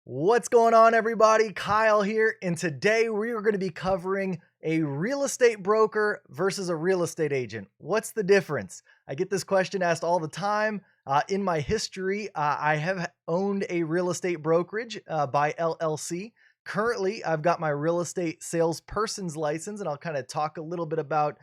What's going on, everybody? Kyle here, and today we are going to be covering a real estate broker versus a real estate agent. What's the difference? I get this question asked all the time. In my history, I have owned a real estate brokerage by LLC. Currently, I've got my real estate salesperson's license, and I'll kind of talk a little bit about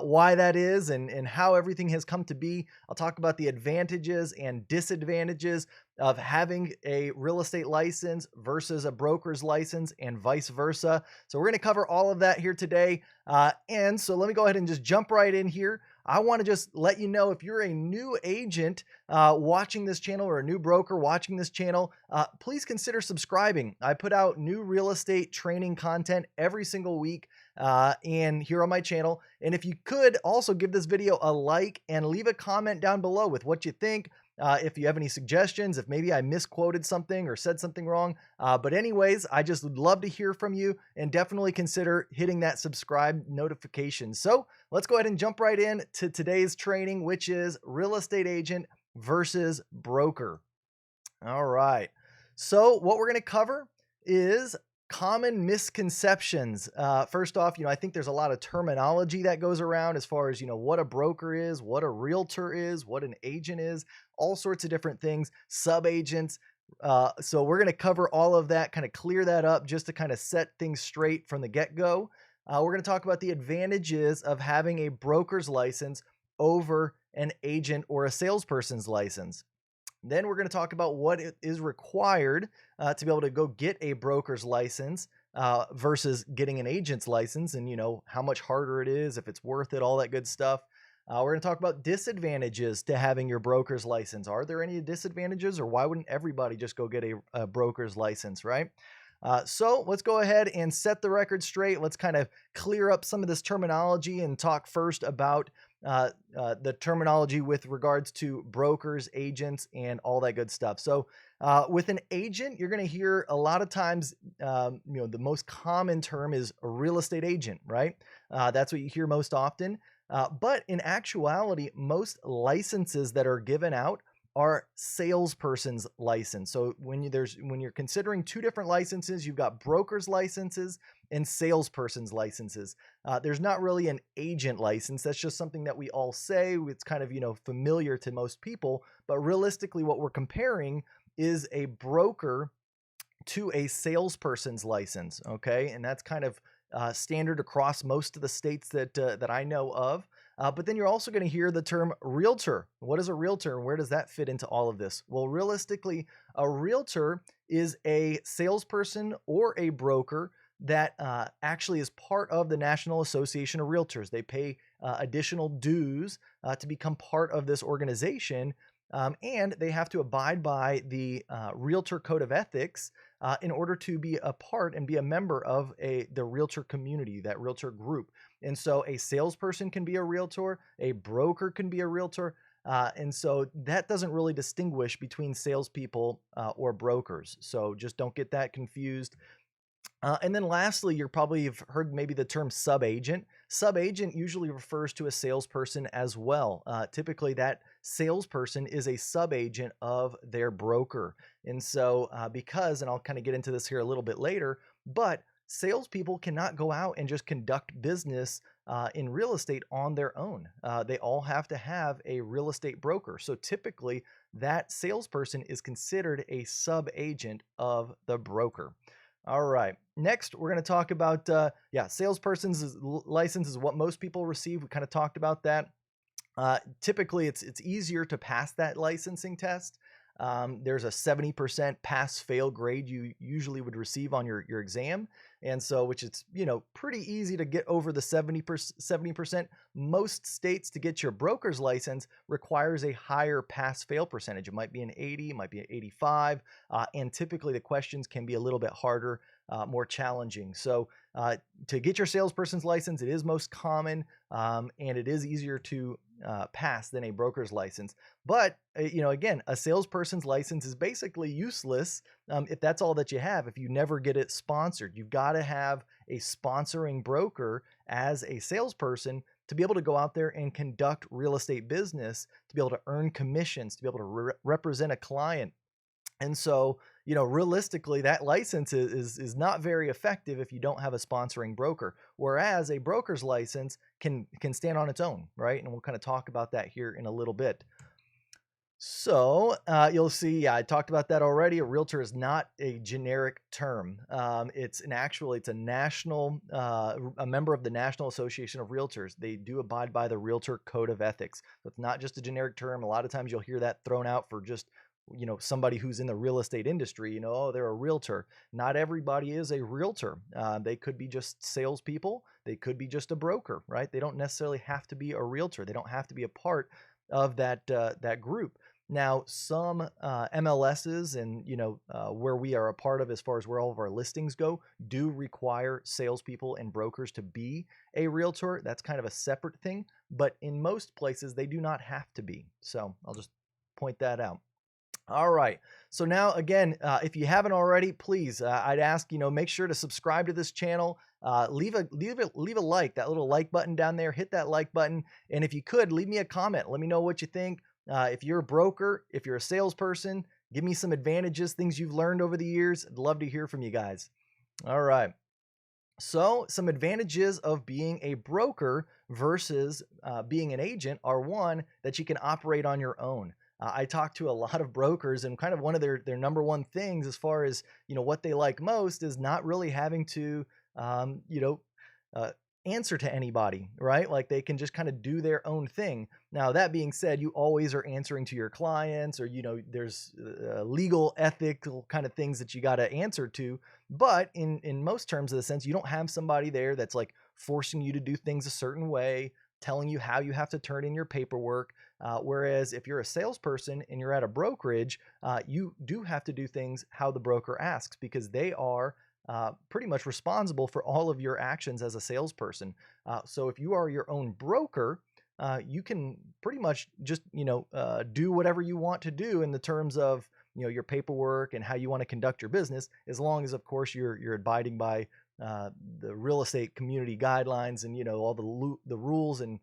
why that is and how everything has come to be. I'll talk about the advantages and disadvantages of having a real estate license versus a broker's license and vice versa. So we're going to cover all of that here today. And so let me go ahead and just jump right in here. I want to just let you know, if you're a new agent watching this channel or a new broker watching this channel, please consider subscribing. I put out new real estate training content every single week and here on my channel. And if you could also give this video a like and leave a comment down below with what you think. If you have any suggestions, if maybe I misquoted something or said something wrong. But anyways, I just would love to hear from you, and definitely consider hitting that subscribe notification. So let's go ahead and jump right in to today's training, which is real estate agent versus broker. All right. So what we're going to cover is common misconceptions. First off, I think there's a lot of terminology that goes around as far as, what a broker is, what a realtor is, what an agent is, all sorts of different things, sub-agents. So we're going to cover all of that, kind of clear that up just to kind of set things straight from the get-go. We're going to talk about the advantages of having a broker's license over an agent or a salesperson's license. Then we're going to talk about what is required to be able to go get a broker's license versus getting an agent's license, and how much harder it is, if it's worth it, all that good stuff. We're going to talk about disadvantages to having your broker's license. Are there any disadvantages, or why wouldn't everybody just go get a broker's license, right? So let's go ahead and set the record straight. Let's kind of clear up some of this terminology and talk first about the terminology with regards to brokers, agents, and all that good stuff. So with an agent, you're going to hear a lot of times, the most common term is a real estate agent, right? That's what you hear most often. But in actuality, most licenses that are given out are salesperson's license. So when you're considering two different licenses, you've got broker's licenses and salesperson's licenses. There's not really an agent license. That's just something that we all say. It's kind of, familiar to most people, but realistically what we're comparing is a broker to a salesperson's license. Okay. And that's kind of standard across most of the states that I know of. But then you're also going to hear the term realtor. What is a realtor, and where does that fit into all of this? Well, realistically, a realtor is a salesperson or a broker that actually is part of the National Association of Realtors. They pay additional dues to become part of this organization, and they have to abide by the Realtor Code of Ethics in order to be a part and be a member of the realtor community, that realtor group. And so a salesperson can be a realtor, a broker can be a realtor, and so that doesn't really distinguish between salespeople or brokers. So just don't get that confused. And then lastly, you probably have heard maybe the term sub-agent. Sub-agent usually refers to a salesperson as well. Typically, that salesperson is a sub-agent of their broker. And so and I'll kind of get into this here a little bit later, but salespeople cannot go out and just conduct business in real estate on their own. They all have to have a real estate broker. So typically, that salesperson is considered a sub-agent of the broker. All right. Next, we're going to talk about, salesperson's license is what most people receive. We kind of talked about that. Typically, it's easier to pass that licensing test. There's a 70% pass-fail grade you usually would receive on your exam. And so, which it's, pretty easy to get over the 70%. Most states, to get your broker's license, requires a higher pass-fail percentage. It might be an 80, it might be an 85. And typically the questions can be a little bit harder, more challenging. So to get your salesperson's license, it is most common, and it is easier to pass than a broker's license. But, again, a salesperson's license is basically useless if that's all that you have, if you never get it sponsored. You've got to have a sponsoring broker as a salesperson to be able to go out there and conduct real estate business, to be able to earn commissions, to be able to represent a client. And so, realistically, that license is not very effective if you don't have a sponsoring broker. Whereas a broker's license can stand on its own, right? And we'll kind of talk about that here in a little bit. So you'll see, yeah, I talked about that already. A realtor is not a generic term. It's a national, a member of the National Association of Realtors. They do abide by the Realtor Code of Ethics. So it's not just a generic term. A lot of times you'll hear that thrown out for just, somebody who's in the real estate industry, oh, they're a realtor. Not everybody is a realtor. They could be just salespeople. They could be just a broker, right? They don't necessarily have to be a realtor. They don't have to be a part of that group. Now, some MLSs and where we are a part of, as far as where all of our listings go, do require salespeople and brokers to be a realtor. That's kind of a separate thing, but in most places they do not have to be. So I'll just point that out. All right. So now, again, if you haven't already, please, I'd ask, make sure to subscribe to this channel. Leave a like, that little like button down there. Hit that like button, and if you could, leave me a comment. Let me know what you think. If you're a broker, if you're a salesperson, give me some advantages, things you've learned over the years. I'd love to hear from you guys. All right. So some advantages of being a broker versus being an agent are, one, that you can operate on your own. I talk to a lot of brokers, and kind of one of their number one things, as far as what they like most, is not really having to uh, answer to anybody, right? Like, they can just kind of do their own thing. Now, that being said, you always are answering to your clients, or there's legal, ethical kind of things that you got to answer to. But in most terms of the sense, you don't have somebody there that's like forcing you to do things a certain way, telling you how you have to turn in your paperwork. Whereas if you're a salesperson and you're at a brokerage, you do have to do things how the broker asks, because they are pretty much responsible for all of your actions as a salesperson. So if you are your own broker, you can pretty much just do whatever you want to do in the terms of your paperwork and how you want to conduct your business, as long as, of course, you're abiding by the real estate community guidelines and all the rules and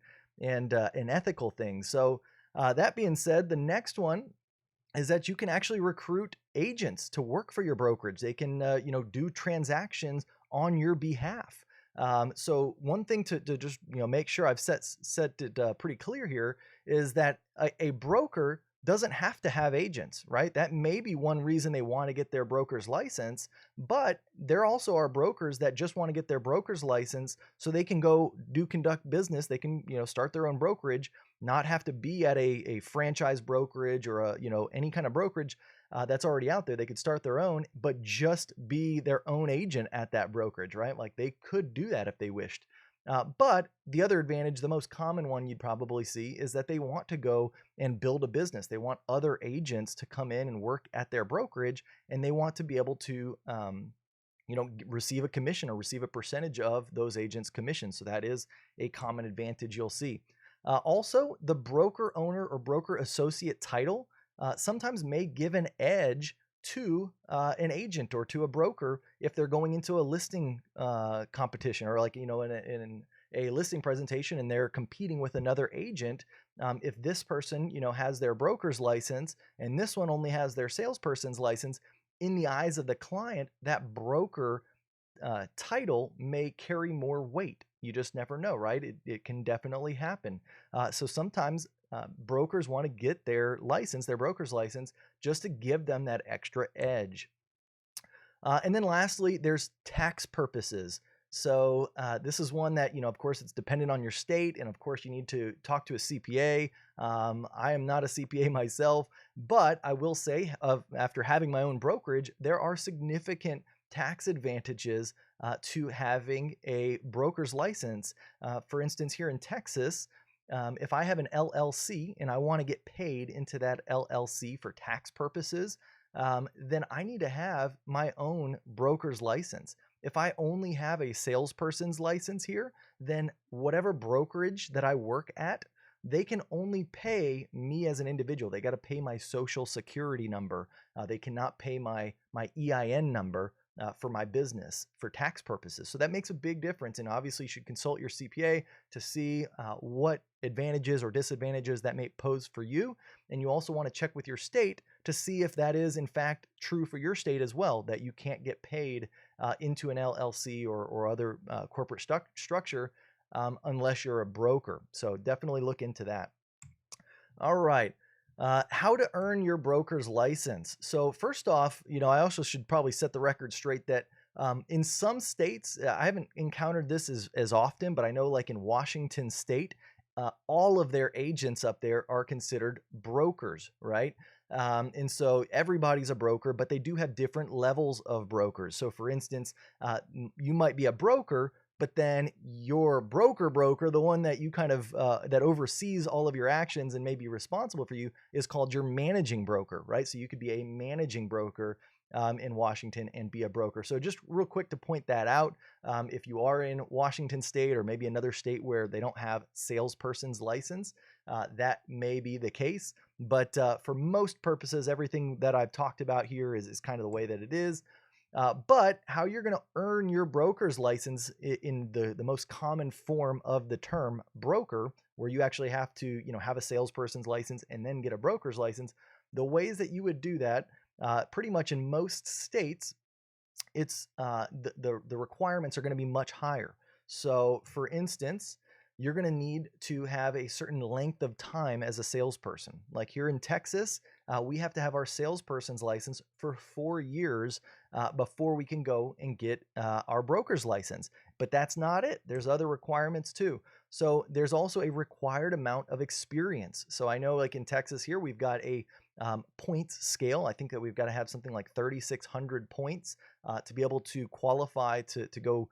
ethical things. So that being said, the next one is that you can actually recruit agents to work for your brokerage. They can do transactions on your behalf. So one thing to just make sure I've set it pretty clear here is that a broker doesn't have to have agents, right? That may be one reason they want to get their broker's license, but there also are brokers that just want to get their broker's license so they can go conduct business. They can start their own brokerage, not have to be at a franchise brokerage or any kind of brokerage that's already out there. They could start their own, but just be their own agent at that brokerage, right? Like, they could do that if they wished. But the other advantage, the most common one you'd probably see, is that they want to go and build a business. They want other agents to come in and work at their brokerage, and they want to be able to receive a commission or receive a percentage of those agents' commissions. So that is a common advantage you'll see. Also, the broker owner or broker associate title sometimes may give an edge to an agent or to a broker if they're going into a listing competition, or like in a listing presentation and they're competing with another agent. If this person has their broker's license and this one only has their salesperson's license, in the eyes of the client, that broker title may carry more weight. You just never know, right? It can definitely happen. So sometimes brokers want to get their license, their broker's license, just to give them that extra edge. And then lastly, there's tax purposes. So this is one that, of course, it's dependent on your state. And of course, you need to talk to a CPA. I am not a CPA myself, but I will say, after having my own brokerage, there are significant tax advantages to having a broker's license. For instance, here in Texas, if I have an LLC and I want to get paid into that LLC for tax purposes, then I need to have my own broker's license. If I only have a salesperson's license here, then whatever brokerage that I work at, they can only pay me as an individual. They got to pay my social security number. They cannot pay my EIN number for my business for tax purposes. So that makes a big difference. And obviously you should consult your CPA to see what advantages or disadvantages that may pose for you. And you also want to check with your state to see if that is in fact true for your state as well, that you can't get paid into an LLC or other corporate structure unless you're a broker. So definitely look into that. All right. How to earn your broker's license. So first off, I also should probably set the record straight that in some states, I haven't encountered this as often, but I know like in Washington State, all of their agents up there are considered brokers, right? And so everybody's a broker, but they do have different levels of brokers. So for instance, you might be a broker, but then your broker, the one that you kind of that oversees all of your actions and may be responsible for you, is called your managing broker, right? So you could be a managing broker in Washington and be a broker. So just real quick to point that out, if you are in Washington State or maybe another state where they don't have salesperson's license, that may be the case. But for most purposes, everything that I've talked about here is kind of the way that it is. But how you're going to earn your broker's license in the most common form of the term broker, where you actually have to have a salesperson's license and then get a broker's license, the ways that you would do that, pretty much in most states, it's the requirements are going to be much higher. So for instance, you're going to need to have a certain length of time as a salesperson. Like here in Texas, we have to have our salesperson's license for 4 years before we can go and get our broker's license. But that's not it. There's other requirements too. So there's also a required amount of experience. So I know like in Texas here, we've got a points scale. I think that we've got to have something like 3,600 points to be able to qualify to go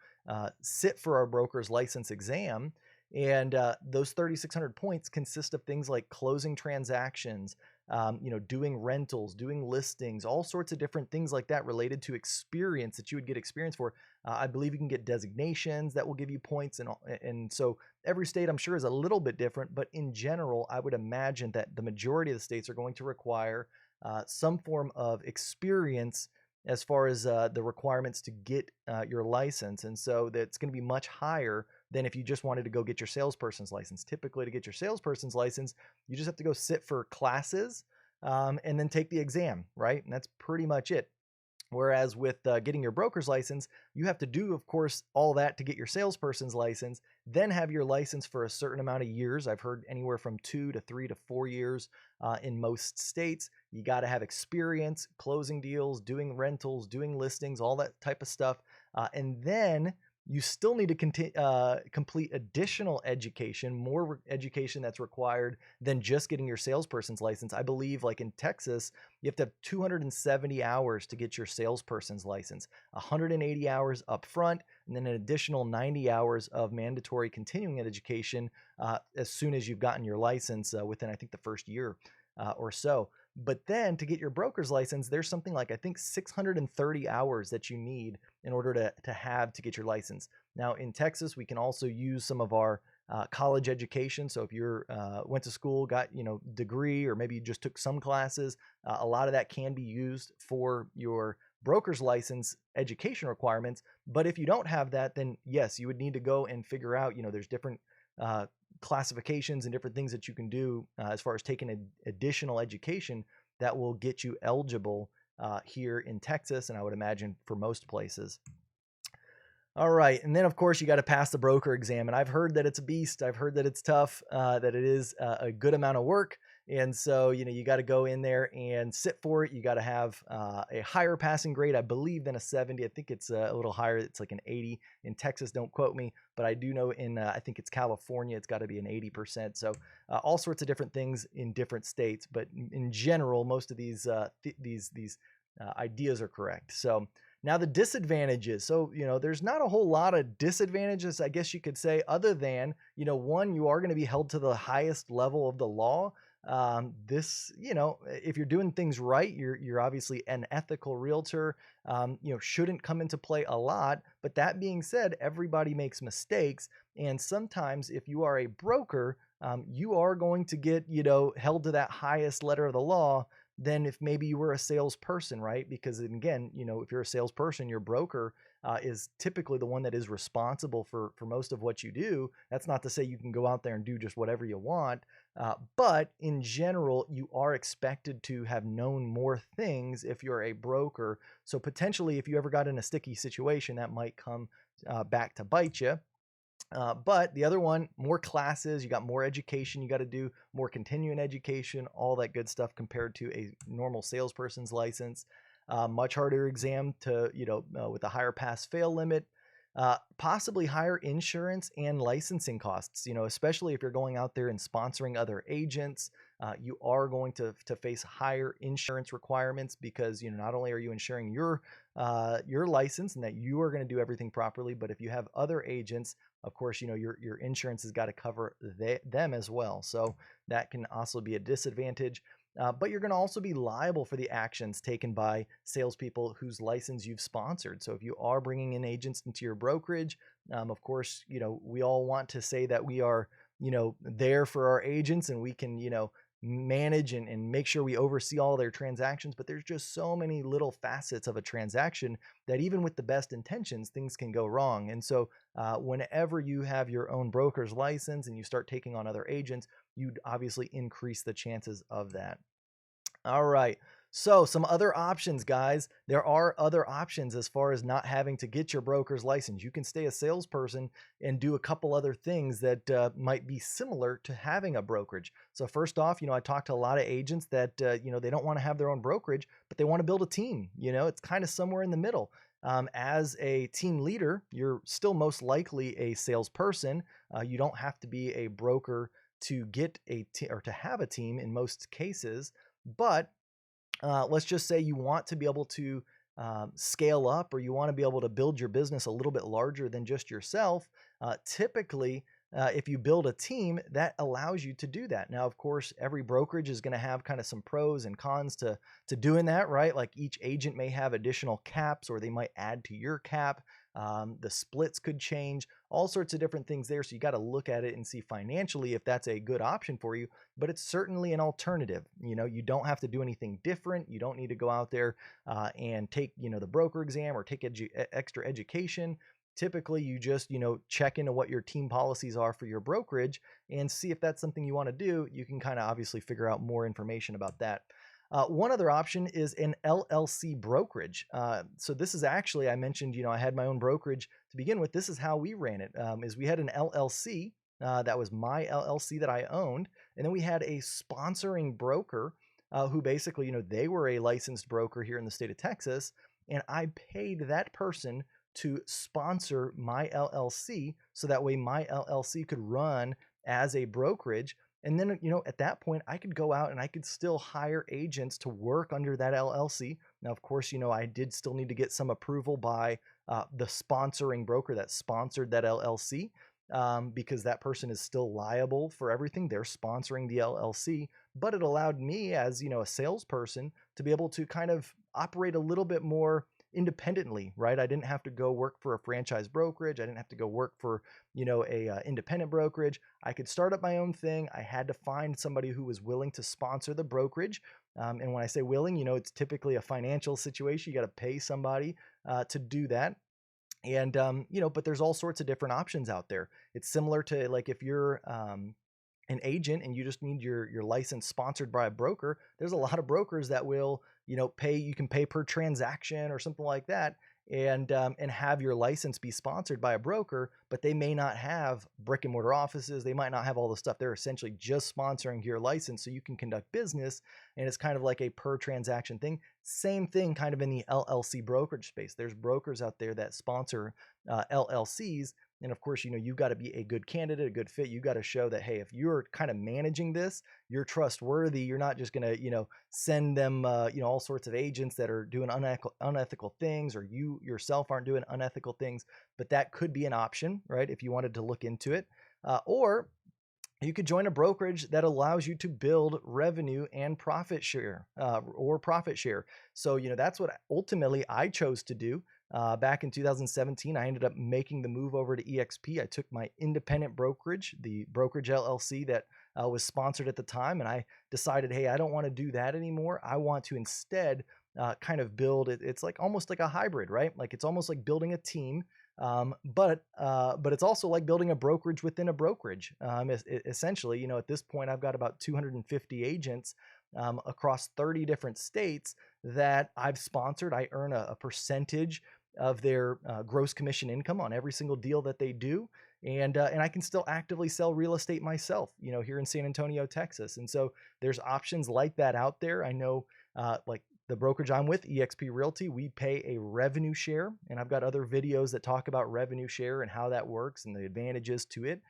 sit for our broker's license exam. And those 3,600 points consist of things like closing transactions, doing rentals, doing listings, all sorts of different things like that related to experience that you would get experience for. I believe you can get designations that will give you points. And so every state I'm sure is a little bit different, but in general, I would imagine that the majority of the states are going to require some form of experience as far as the requirements to get your license. And so that's going to be much higher than if you just wanted to go get your salesperson's license. Typically, to get your salesperson's license, you just have to go sit for classes and then take the exam, right? And that's pretty much it. Whereas with getting your broker's license, you have to do, of course, all that to get your salesperson's license, then have your license for a certain amount of years. I've heard anywhere from 2 to 3 to 4 years in most states. You got to have experience closing deals, doing rentals, doing listings, all that type of stuff. And then you still need to complete additional education, more education that's required than just getting your salesperson's license. I believe like in Texas, you have to have 270 hours to get your salesperson's license, 180 hours up front, and then an additional 90 hours of mandatory continuing education as soon as you've gotten your license within, I think, the first year or so. But then to get your broker's license, there's something like, I think, 630 hours that you need in order to get your license. Now in Texas, we can also use some of our college education. So if you're went to school, got degree, or maybe you just took some classes, a lot of that can be used for your broker's license education requirements. But if you don't have that, then yes, you would need to go and figure out, there's different classifications and different things that you can do as far as taking additional education that will get you eligible here in Texas, and I would imagine for most places. All right, and then of course you got to pass the broker exam, and I've heard that it's a beast. I've heard that it's tough, that it is a good amount of work, and so you got to go in there and sit for it. You got to have a higher passing grade, I believe, than a 70. I think it's a little higher. It's like an 80 in Texas. Don't quote me, but I do know in I think it's California, it's got to be an 80%. So all sorts of different things in different states, but in general, most of these ideas are correct. So now the disadvantages. So, there's not a whole lot of disadvantages, I guess you could say, other than, one, you are going to be held to the highest level of the law. If you're doing things right, you're obviously an ethical realtor, shouldn't come into play a lot. But that being said, everybody makes mistakes. And sometimes if you are a broker, you are going to get, held to that highest letter of the law than if maybe you were a salesperson, right? Because again, if you're a salesperson, your broker is typically the one that is responsible for most of what you do. That's not to say you can go out there and do just whatever you want, but in general, you are expected to have known more things if you're a broker. So potentially, if you ever got in a sticky situation, that might come back to bite you. But the other one, more classes, you got more education, you got to do more continuing education, all that good stuff compared to a normal salesperson's license. Much harder exam to, with a higher pass fail limit, possibly higher insurance and licensing costs, especially if you're going out there and sponsoring other agents. You are going to face higher insurance requirements because, not only are you insuring your license and that you are going to do everything properly, but if you have other agents, of course, your insurance has got to cover them as well. So that can also be a disadvantage. But you're going to also be liable for the actions taken by salespeople whose license you've sponsored. So if you are bringing in agents into your brokerage, of course, we all want to say that we are, there for our agents and we can, manage and make sure we oversee all their transactions. But there's just so many little facets of a transaction that even with the best intentions, things can go wrong. And so whenever you have your own broker's license and you start taking on other agents, you'd obviously increase the chances of that. All right. So some other options, guys. There are other options as far as not having to get your broker's license. You can stay a salesperson and do a couple other things that might be similar to having a brokerage. So first off, I talked to a lot of agents that, they don't want to have their own brokerage, but they want to build a team. It's kind of somewhere in the middle. As a team leader, you're still most likely a salesperson. You don't have to be a broker to get or to have a team in most cases. But let's just say you want to be able to scale up, or you want to be able to build your business a little bit larger than just yourself. Typically, if you build a team, that allows you to do that. Now, of course, every brokerage is going to have kind of some pros and cons to doing that, right? Like each agent may have additional caps, or they might add to your cap. The splits could change, all sorts of different things there. So you got to look at it and see financially if that's a good option for you. But it's certainly an alternative. You don't have to do anything different. You don't need to go out there and take, the broker exam or take extra education. Typically, you just, check into what your team policies are for your brokerage and see if that's something you want to do. You can kind of obviously figure out more information about that. One other option is an LLC brokerage. So this is actually, I mentioned, I had my own brokerage to begin with. This is how we ran it, is we had an LLC. That was my LLC that I owned. And then we had a sponsoring broker who basically, they were a licensed broker here in the state of Texas. And I paid that person to sponsor my LLC so that way my LLC could run as a brokerage. And then, at that point, I could go out and I could still hire agents to work under that LLC. Now, of course, I did still need to get some approval by the sponsoring broker that sponsored that LLC, because that person is still liable for everything. They're sponsoring the LLC, but it allowed me as, a salesperson to be able to kind of operate a little bit more independently, right? I didn't have to go work for a franchise brokerage. I didn't have to go work for, a independent brokerage. I could start up my own thing. I had to find somebody who was willing to sponsor the brokerage. And when I say willing, it's typically a financial situation. You got to pay somebody to do that. And, but there's all sorts of different options out there. It's similar to like if you're an agent and you just need your license sponsored by a broker. There's a lot of brokers that will, you can pay per transaction or something like that, and have your license be sponsored by a broker, but they may not have brick and mortar offices. They might not have all the stuff. They're essentially just sponsoring your license so you can conduct business, and it's kind of like a per transaction thing. Same thing kind of in the LLC brokerage space. There's brokers out there that sponsor LLCs. And of course, you've got to be a good candidate, a good fit. You got to show that, hey, if you're kind of managing this, you're trustworthy. You're not just going to, send them, all sorts of agents that are doing unethical things, or you yourself aren't doing unethical things. But that could be an option, right? If you wanted to look into it, or you could join a brokerage that allows you to build revenue and profit share, or profit share. So, that's what ultimately I chose to do. Back in 2017, I ended up making the move over to EXP. I took my independent brokerage, the brokerage LLC that was sponsored at the time, and I decided, hey, I don't want to do that anymore. I want to instead kind of build it. It's like almost like a hybrid, right? Like it's almost like building a team, but it's also like building a brokerage within a brokerage. Essentially, at this point, I've got about 250 agents across 30 different states that I've sponsored. I earn a percentage of their gross commission income on every single deal that they do. And I can still actively sell real estate myself, here in San Antonio, Texas. And so there's options like that out there. I know, like the brokerage I'm with, eXp Realty, we pay a revenue share, and I've got other videos that talk about revenue share and how that works and the advantages to it.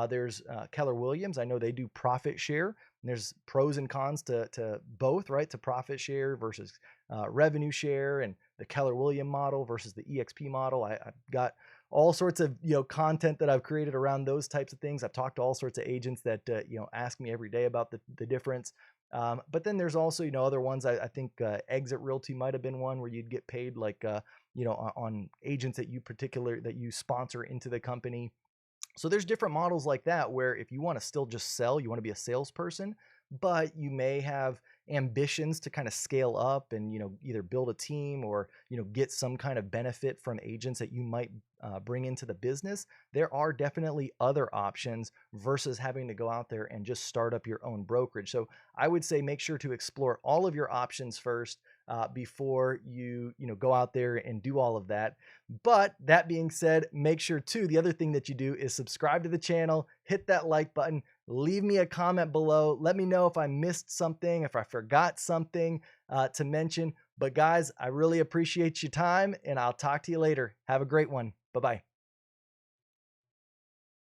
There's Keller Williams. I know they do profit share. And there's pros and cons to both, right? To profit share versus revenue share, and the Keller Williams model versus the eXp model. I've got all sorts of content that I've created around those types of things. I've talked to all sorts of agents that ask me every day about the difference. But then there's also other ones. I think Exit Realty might have been one where you'd get paid like on agents that you sponsor into the company. So there's different models like that where if you want to still just sell, you want to be a salesperson, but you may have ambitions to kind of scale up and either build a team or get some kind of benefit from agents that you might bring into the business. There are definitely other options versus having to go out there and just start up your own brokerage. So I would say make sure to explore all of your options first before you go out there and do all of that. But that being said, make sure too, the other thing that you do is subscribe to the channel, hit that like button, leave me a comment below. Let me know if I missed something, if I forgot something to mention. But guys, I really appreciate your time, and I'll talk to you later. Have a great one. Bye-bye.